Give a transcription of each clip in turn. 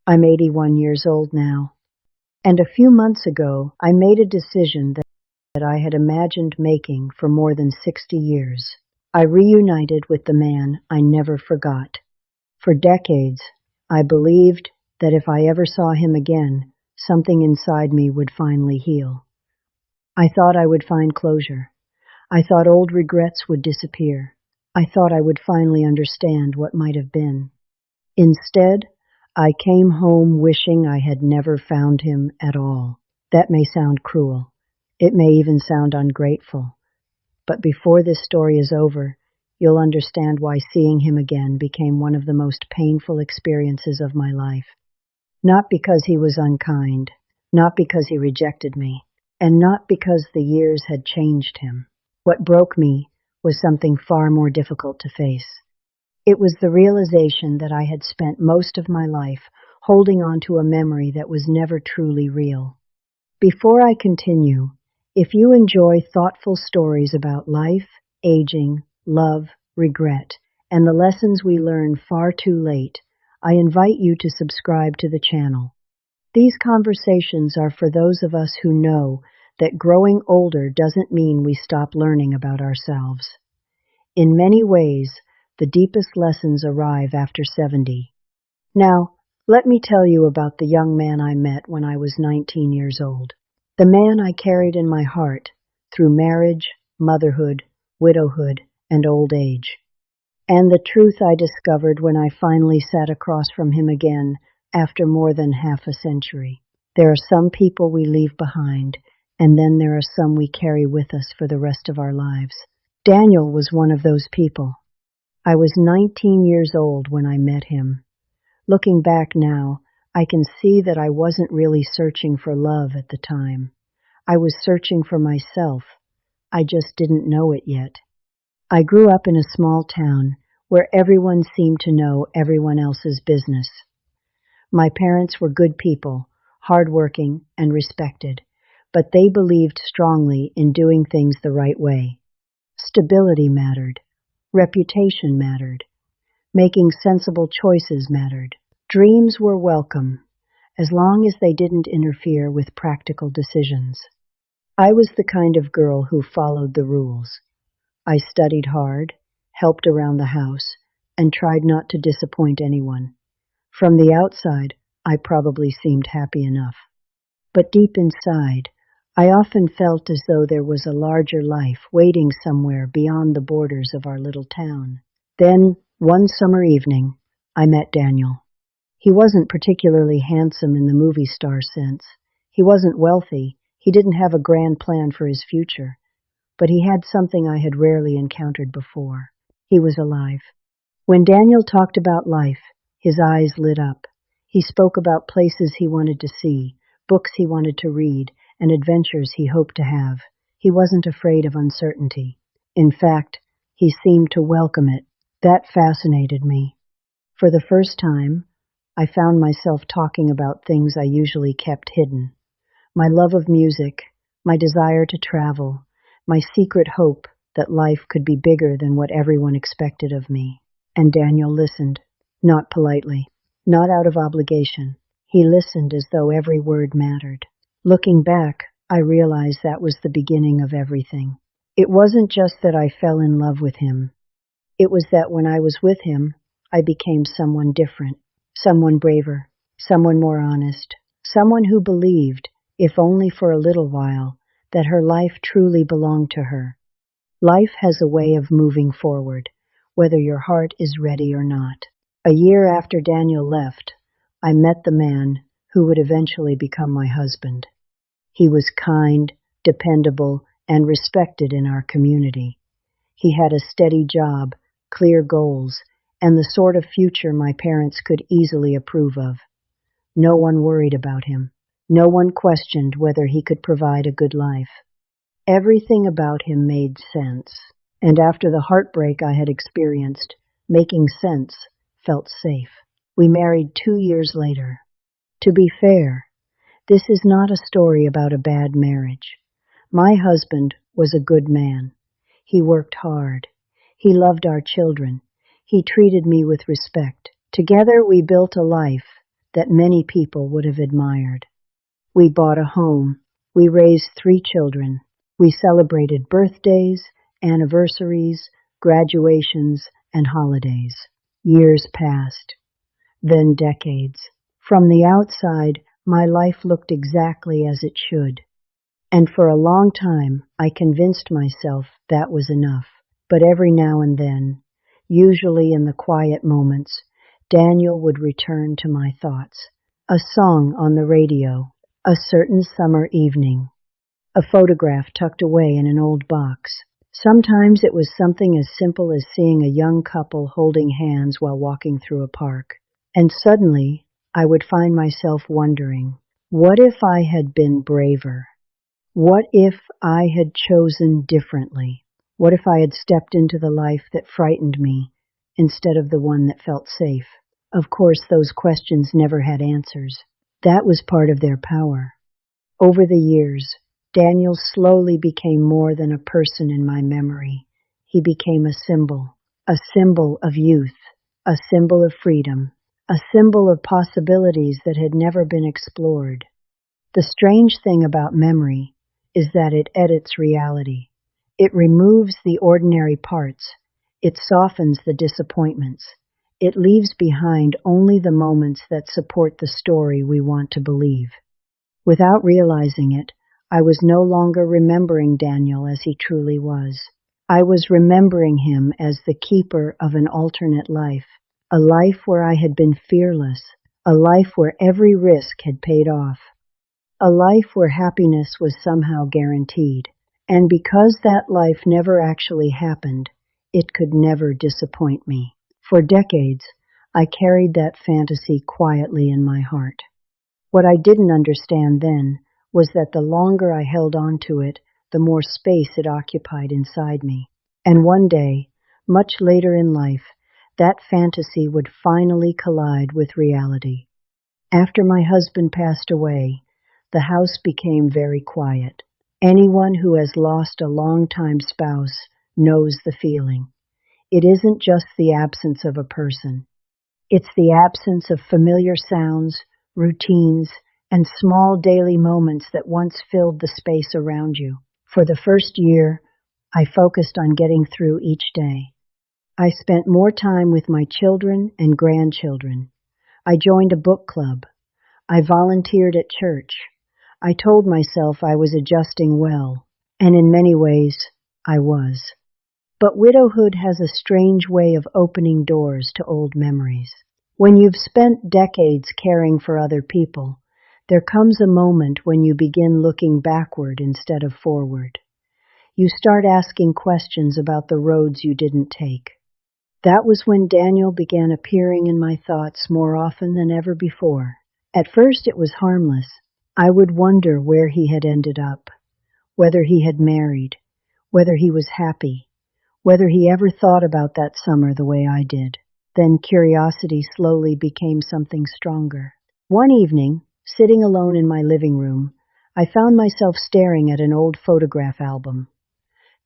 I'm 81 years old now, and a few months ago I made a decision that I had imagined making for more than 60 years. I reunited with the man I never forgot. For decades, I believed that if I ever saw him again, something inside me would finally heal. I thought I would find closure. I thought old regrets would disappear. I thought I would finally understand what might have been. Instead, I came home wishing I had never found him at all. That may sound cruel. It may even sound ungrateful. But before this story is over, you'll understand why seeing him again became one of the most painful experiences of my life. Not because he was unkind, not because he rejected me, and not because the years had changed him. What broke me was something far more difficult to face. It was the realization that I had spent most of my life holding on to a memory that was never truly real. Before I continue, if you enjoy thoughtful stories about life, aging, love, regret, and the lessons we learn far too late, I invite you to subscribe to the channel. These conversations are for those of us who know that growing older doesn't mean we stop learning about ourselves. In many ways, the deepest lessons arrive after 70. Now, let me tell you about the young man I met when I was 19 years old. The man I carried in my heart through marriage, motherhood, widowhood, and old age. And the truth I discovered when I finally sat across from him again after more than half a century. There are some people we leave behind, and then there are some we carry with us for the rest of our lives. Daniel was one of those people. I was 19 years old when I met him. Looking back now, I can see that I wasn't really searching for love at the time. I was searching for myself. I just didn't know it yet. I grew up in a small town where everyone seemed to know everyone else's business. My parents were good people, hardworking and respected, but they believed strongly in doing things the right way. Stability mattered. Reputation mattered. Making sensible choices mattered. Dreams were welcome, as long as they didn't interfere with practical decisions. I was the kind of girl who followed the rules. I studied hard, helped around the house, and tried not to disappoint anyone. From the outside, I probably seemed happy enough. But deep inside, I often felt as though there was a larger life waiting somewhere beyond the borders of our little town. Then, one summer evening, I met Daniel. He wasn't particularly handsome in the movie star sense. He wasn't wealthy. He didn't have a grand plan for his future. But he had something I had rarely encountered before. He was alive. When Daniel talked about life, his eyes lit up. He spoke about places he wanted to see, books he wanted to read, and adventures he hoped to have. He wasn't afraid of uncertainty. In fact, he seemed to welcome it. That fascinated me. For the first time, I found myself talking about things I usually kept hidden. My love of music, my desire to travel, my secret hope that life could be bigger than what everyone expected of me. And Daniel listened, not politely, not out of obligation. He listened as though every word mattered. Looking back, I realized that was the beginning of everything. It wasn't just that I fell in love with him. It was that when I was with him, I became someone different, someone braver, someone more honest, someone who believed, if only for a little while, that her life truly belonged to her. Life has a way of moving forward, whether your heart is ready or not. A year after Daniel left, I met the man who would eventually become my husband. He was kind, dependable, and respected in our community. He had a steady job, clear goals, and the sort of future my parents could easily approve of. No one worried about him. No one questioned whether he could provide a good life. Everything about him made sense, and after the heartbreak I had experienced, making sense felt safe. We married 2 years later. To be fair, this is not a story about a bad marriage. My husband was a good man. He worked hard. He loved our children. He treated me with respect. Together we built a life that many people would have admired. We bought a home. We raised 3 children. We celebrated birthdays, anniversaries, graduations, and holidays. Years passed, then decades. From the outside, my life looked exactly as it should. And for a long time, I convinced myself that was enough. But every now and then, usually in the quiet moments, Daniel would return to my thoughts. A song on the radio, a certain summer evening, a photograph tucked away in an old box. Sometimes it was something as simple as seeing a young couple holding hands while walking through a park. And suddenly, I would find myself wondering, what if I had been braver? What if I had chosen differently? What if I had stepped into the life that frightened me instead of the one that felt safe? Of course, those questions never had answers. That was part of their power. Over the years, Daniel slowly became more than a person in my memory. He became a symbol of youth, a symbol of freedom, a symbol of possibilities that had never been explored. The strange thing about memory is that it edits reality. It removes the ordinary parts. It softens the disappointments. It leaves behind only the moments that support the story we want to believe. Without realizing it, I was no longer remembering Daniel as he truly was. I was remembering him as the keeper of an alternate life, a life where I had been fearless, a life where every risk had paid off, a life where happiness was somehow guaranteed. And because that life never actually happened, it could never disappoint me. For decades, I carried that fantasy quietly in my heart. What I didn't understand then was that the longer I held on to it, the more space it occupied inside me. And one day, much later in life, that fantasy would finally collide with reality. After my husband passed away, the house became very quiet. Anyone who has lost a long-time spouse knows the feeling. It isn't just the absence of a person. It's the absence of familiar sounds, routines, and small daily moments that once filled the space around you. For the first year, I focused on getting through each day. I spent more time with my children and grandchildren. I joined a book club. I volunteered at church. I told myself I was adjusting well, and in many ways, I was. But widowhood has a strange way of opening doors to old memories. When you've spent decades caring for other people, there comes a moment when you begin looking backward instead of forward. You start asking questions about the roads you didn't take. That was when Daniel began appearing in my thoughts more often than ever before. At first it was harmless. I would wonder where he had ended up, whether he had married, whether he was happy, whether he ever thought about that summer the way I did. Then curiosity slowly became something stronger. One evening, sitting alone in my living room, I found myself staring at an old photograph album.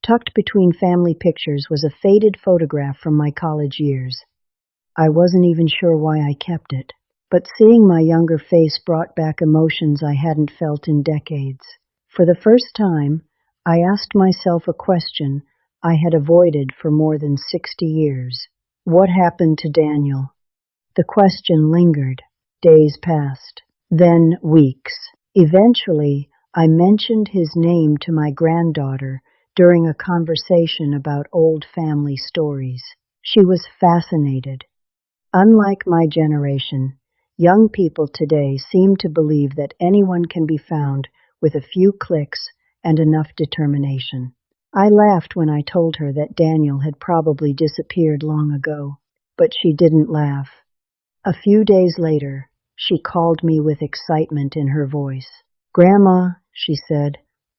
Tucked between family pictures was a faded photograph from my college years. I wasn't even sure why I kept it, but seeing my younger face brought back emotions I hadn't felt in decades. For the first time, I asked myself a question I had avoided for more than 60 years. What happened to Daniel? The question lingered. Days passed, then weeks. Eventually, I mentioned his name to my granddaughter during a conversation about old family stories. She was fascinated. Unlike my generation, young people today seem to believe that anyone can be found with a few clicks and enough determination. I laughed when I told her that Daniel had probably disappeared long ago, but she didn't laugh. A few days later, she called me with excitement in her voice. "Grandma," she said,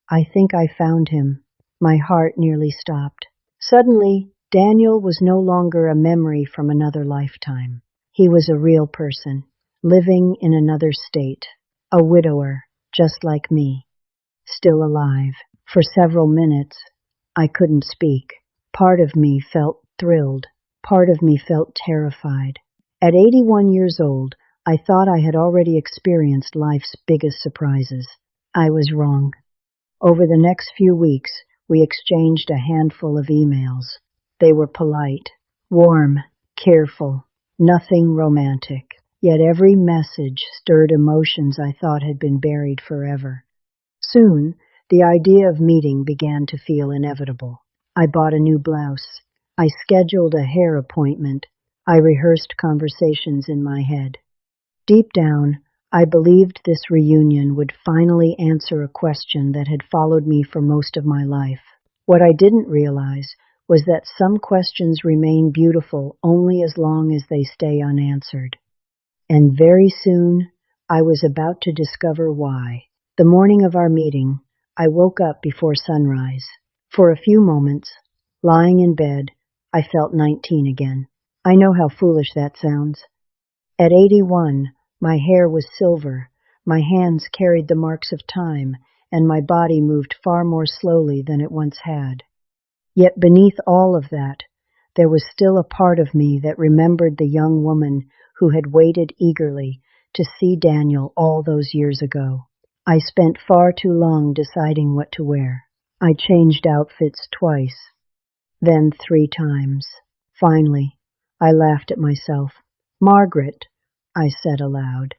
"I think I found him." My heart nearly stopped. Suddenly, Daniel was no longer a memory from another lifetime. He was a real person, living in another state, a widower, just like me, still alive. For several minutes, I couldn't speak. Part of me felt thrilled. Part of me felt terrified. At 81 years old, I thought I had already experienced life's biggest surprises. I was wrong. Over the next few weeks, we exchanged a handful of emails. They were polite, warm, careful, nothing romantic. Yet every message stirred emotions I thought had been buried forever. Soon, the idea of meeting began to feel inevitable. I bought a new blouse. I scheduled a hair appointment. I rehearsed conversations in my head. Deep down, I believed this reunion would finally answer a question that had followed me for most of my life. What I didn't realize was that some questions remain beautiful only as long as they stay unanswered. And very soon, I was about to discover why. The morning of our meeting, I woke up before sunrise. For a few moments, lying in bed, I felt 19 again. I know how foolish that sounds. At 81, my hair was silver, my hands carried the marks of time, and my body moved far more slowly than it once had. Yet beneath all of that, there was still a part of me that remembered the young woman who had waited eagerly to see Daniel all those years ago. I spent far too long deciding what to wear. I changed outfits twice, then 3 times. Finally, I laughed at myself. "Margaret," I said aloud,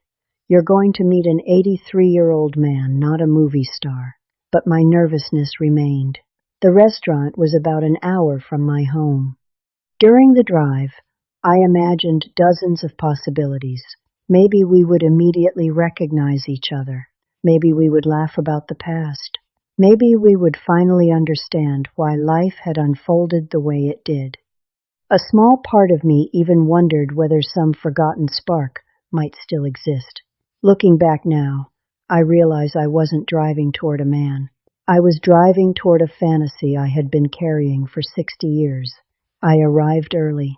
"you're going to meet an 83-year-old man, not a movie star." But my nervousness remained. The restaurant was about an hour from my home. During the drive, I imagined dozens of possibilities. Maybe we would immediately recognize each other. Maybe we would laugh about the past. Maybe we would finally understand why life had unfolded the way it did. A small part of me even wondered whether some forgotten spark might still exist. Looking back now, I realize I wasn't driving toward a man. I was driving toward a fantasy I had been carrying for 60 years. I arrived early.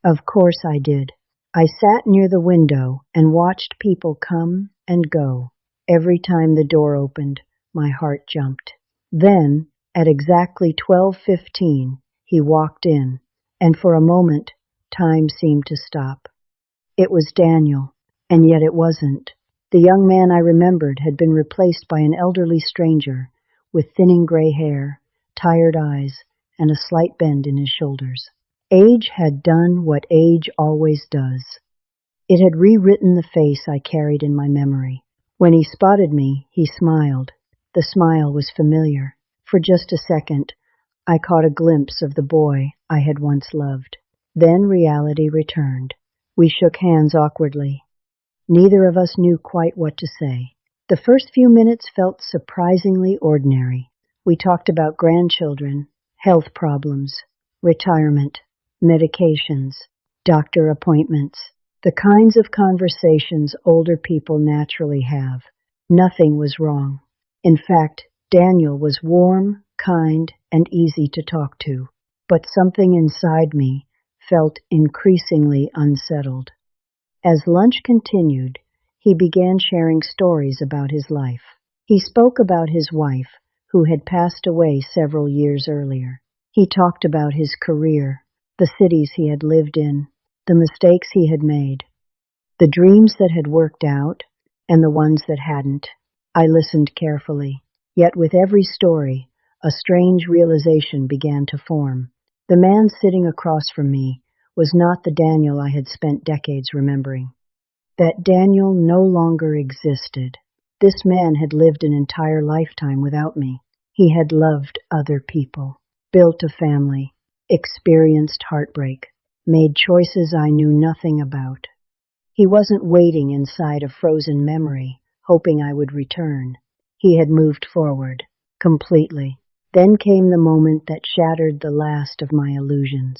Of course I did. I sat near the window and watched people come and go. Every time the door opened, my heart jumped. Then, at exactly 12:15, he walked in, and for a moment, time seemed to stop. It was Daniel, and yet it wasn't. The young man I remembered had been replaced by an elderly stranger with thinning gray hair, tired eyes, and a slight bend in his shoulders. Age had done what age always does. It had rewritten the face I carried in my memory. When he spotted me, he smiled. The smile was familiar. For just a second, I caught a glimpse of the boy I had once loved. Then reality returned. We shook hands awkwardly. Neither of us knew quite what to say. The first few minutes felt surprisingly ordinary. We talked about grandchildren, health problems, retirement, medications, doctor appointments, the kinds of conversations older people naturally have. Nothing was wrong. In fact, Daniel was warm, kind, and easy to talk to. But something inside me felt increasingly unsettled. As lunch continued, he began sharing stories about his life. He spoke about his wife, who had passed away several years earlier. He talked about his career, the cities he had lived in, the mistakes he had made, the dreams that had worked out, and the ones that hadn't. I listened carefully, yet with every story, a strange realization began to form. The man sitting across from me was not the Daniel I had spent decades remembering. That Daniel no longer existed. This man had lived an entire lifetime without me. He had loved other people, built a family, experienced heartbreak, made choices I knew nothing about. He wasn't waiting inside a frozen memory, hoping I would return. He had moved forward, completely. Then came the moment that shattered the last of my illusions.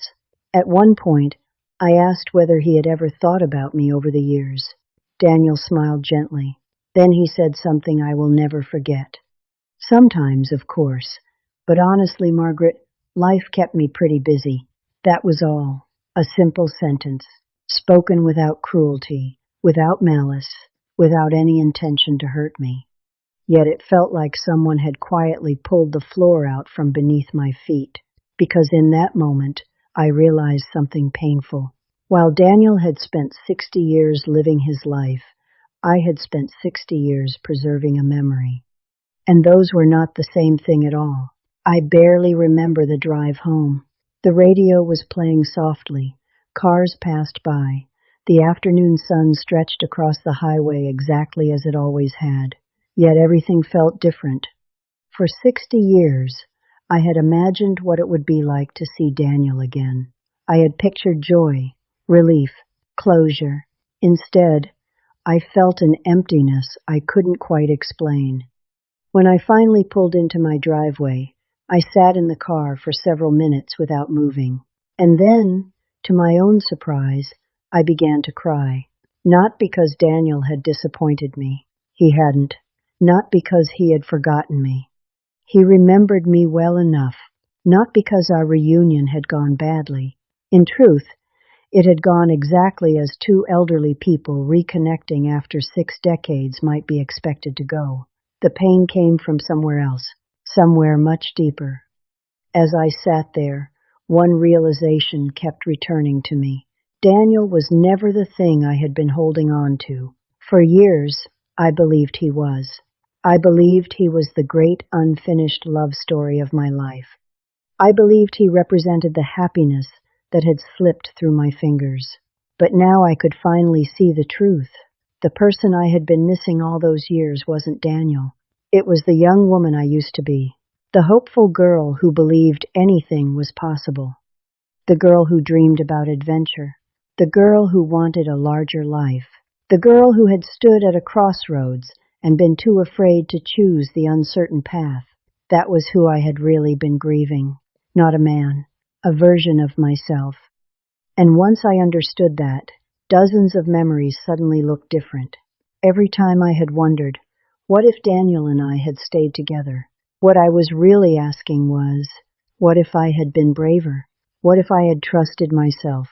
At one point, I asked whether he had ever thought about me over the years. Daniel smiled gently. Then he said something I will never forget. "Sometimes, of course. But honestly, Margaret, life kept me pretty busy." That was all. A simple sentence, spoken without cruelty, without malice, without any intention to hurt me. Yet it felt like someone had quietly pulled the floor out from beneath my feet, because in that moment I realized something painful. While Daniel had spent 60 years living his life, I had spent 60 years preserving a memory. And those were not the same thing at all. I barely remember the drive home. The radio was playing softly. Cars passed by. The afternoon sun stretched across the highway exactly as it always had. Yet everything felt different. For 60 years, I had imagined what it would be like to see Daniel again. I had pictured joy, relief, closure. Instead, I felt an emptiness I couldn't quite explain. When I finally pulled into my driveway, I sat in the car for several minutes without moving. And then, to my own surprise, I began to cry. Not because Daniel had disappointed me. He hadn't. Not because he had forgotten me. He remembered me well enough. Not because our reunion had gone badly. In truth, it had gone exactly as two elderly people reconnecting after 6 decades might be expected to go. The pain came from somewhere else, somewhere much deeper. As I sat there, one realization kept returning to me. Daniel was never the thing I had been holding on to. For years, I believed he was. I believed he was the great unfinished love story of my life. I believed he represented the happiness that had slipped through my fingers. But now I could finally see the truth. The person I had been missing all those years wasn't Daniel. It was the young woman I used to be. The hopeful girl who believed anything was possible. The girl who dreamed about adventure. The girl who wanted a larger life. The girl who had stood at a crossroads and been too afraid to choose the uncertain path. That was who I had really been grieving. Not a man, a version of myself. And once I understood that, dozens of memories suddenly looked different. Every time I had wondered, what if Daniel and I had stayed together? What I was really asking was, what if I had been braver? What if I had trusted myself?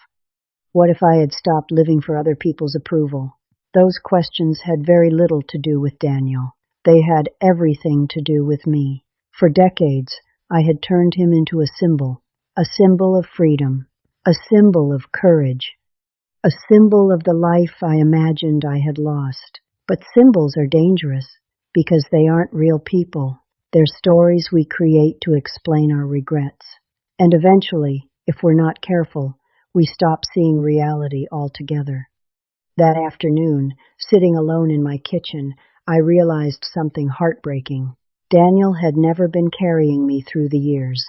What if I had stopped living for other people's approval? Those questions had very little to do with Daniel. They had everything to do with me. For decades, I had turned him into a symbol of freedom, a symbol of courage, a symbol of the life I imagined I had lost. But symbols are dangerous because they aren't real people. They're stories we create to explain our regrets. And eventually, if we're not careful, we stop seeing reality altogether. That afternoon, sitting alone in my kitchen, I realized something heartbreaking. Daniel had never been carrying me through the years.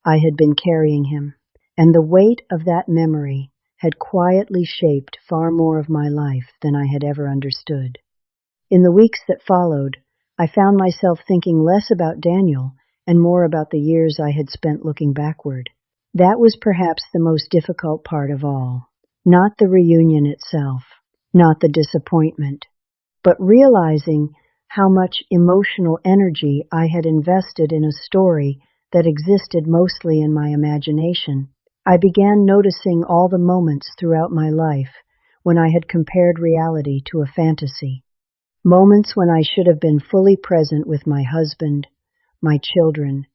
I had been carrying him, and the weight of that memory had quietly shaped far more of my life than I had ever understood. In the weeks that followed, I found myself thinking less about Daniel and more about the years I had spent looking backward. That was perhaps the most difficult part of all. Not the reunion itself, not the disappointment, but realizing how much emotional energy I had invested in a story that existed mostly in my imagination. I began noticing all the moments throughout my life when I had compared reality to a fantasy. Moments when I should have been fully present with my husband, my children,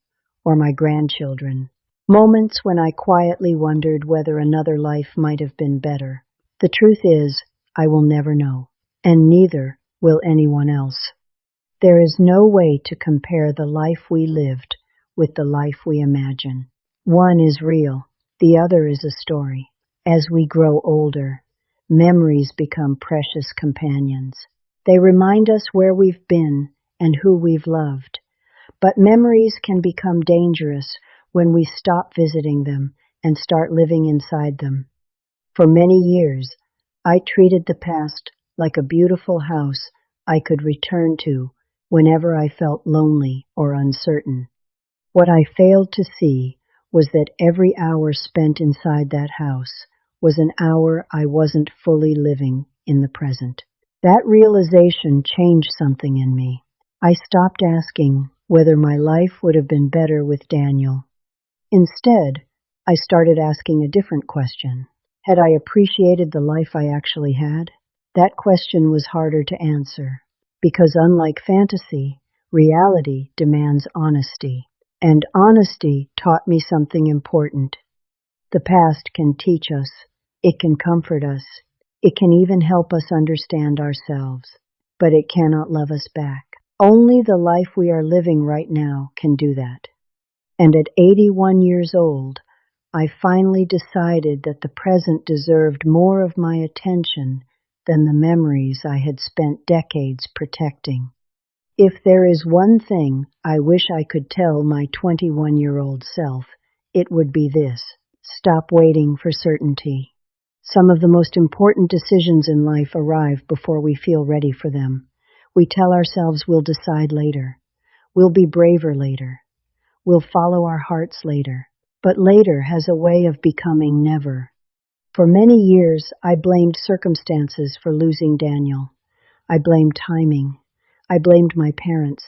or my grandchildren. Moments when I quietly wondered whether another life might have been better. The truth is, I will never know, and neither will anyone else. There is no way to compare the life we lived with the life we imagine. One is real, the other is a story. As we grow older, memories become precious companions. They remind us where we've been and who we've loved. But memories can become dangerous when we stop visiting them and start living inside them. For many years, I treated the past like a beautiful house I could return to whenever I felt lonely or uncertain. What I failed to see was that every hour spent inside that house was an hour I wasn't fully living in the present. That realization changed something in me. I stopped asking whether my life would have been better with Daniel. Instead, I started asking a different question. Had I appreciated the life I actually had? That question was harder to answer, because unlike fantasy, reality demands honesty. And honesty taught me something important. The past can teach us, It can comfort us. It can even help us understand ourselves. But it cannot love us back. Only the life we are living right now can do that. And at 81 years old, I finally decided that the present deserved more of my attention than the memories I had spent decades protecting. If there is one thing I wish I could tell my 21-year-old self, it would be this: stop waiting for certainty. Some of the most important decisions in life arrive before we feel ready for them. We tell ourselves we'll decide later, we'll be braver later, we'll follow our hearts later. But later has a way of becoming never. For many years, I blamed circumstances for losing Daniel. I blamed timing. I blamed my parents.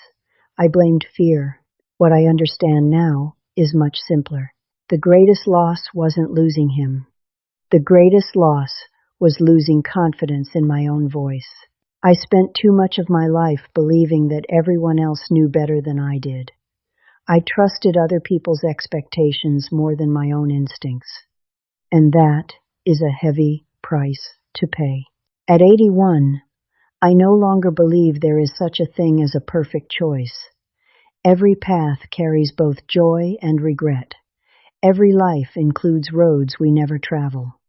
I blamed fear. What I understand now is much simpler. The greatest loss wasn't losing him. The greatest loss was losing confidence in my own voice. I spent too much of my life believing that everyone else knew better than I did. I trusted other people's expectations more than my own instincts. And that is a heavy price to pay. At 81, I no longer believe there is such a thing as a perfect choice. Every path carries both joy and regret. Every life includes roads we never travel.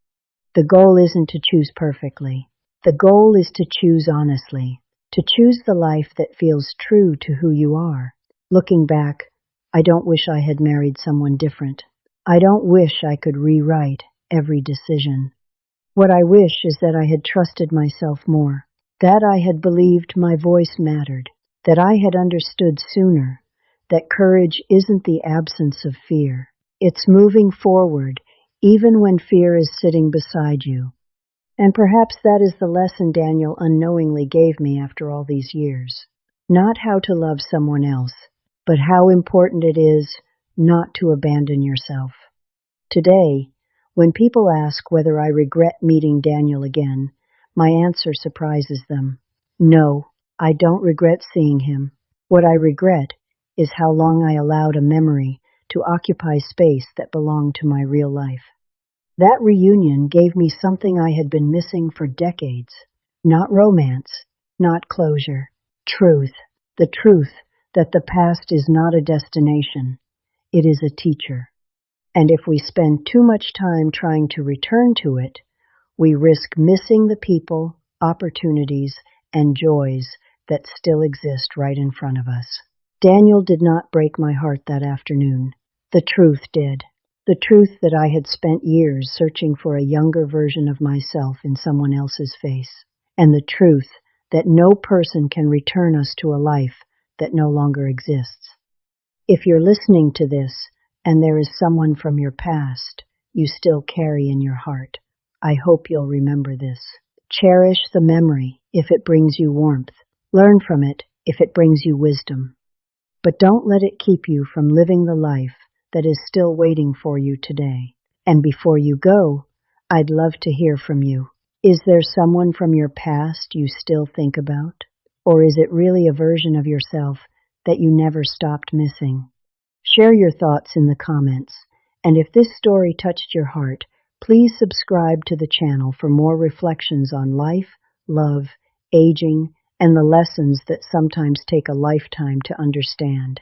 The goal isn't to choose perfectly. The goal is to choose honestly, to choose the life that feels true to who you are. Looking back, I don't wish I had married someone different. I don't wish I could rewrite every decision. What I wish is that I had trusted myself more, that I had believed my voice mattered, that I had understood sooner that courage isn't the absence of fear. It's moving forward even when fear is sitting beside you. And perhaps that is the lesson Daniel unknowingly gave me after all these years. Not how to love someone else, but how important it is not to abandon yourself. Today, when people ask whether I regret meeting Daniel again, my answer surprises them. No, I don't regret seeing him. What I regret is how long I allowed a memory to occupy space that belonged to my real life. That reunion gave me something I had been missing for decades. Not romance, not closure. Truth. The truth that the past is not a destination. It is a teacher. And if we spend too much time trying to return to it, we risk missing the people, opportunities, and joys that still exist right in front of us. Daniel did not break my heart that afternoon. The truth did. The truth that I had spent years searching for a younger version of myself in someone else's face. And the truth that no person can return us to a life that no longer exists. If you're listening to this and there is someone from your past you still carry in your heart, I hope you'll remember this. Cherish the memory if it brings you warmth. Learn from it if it brings you wisdom. But don't let it keep you from living the life that is still waiting for you today. And before you go, I'd love to hear from you. Is there someone from your past you still think about? Or is it really a version of yourself that you never stopped missing? Share your thoughts in the comments. And if this story touched your heart, please subscribe to the channel for more reflections on life, love, aging, and the lessons that sometimes take a lifetime to understand.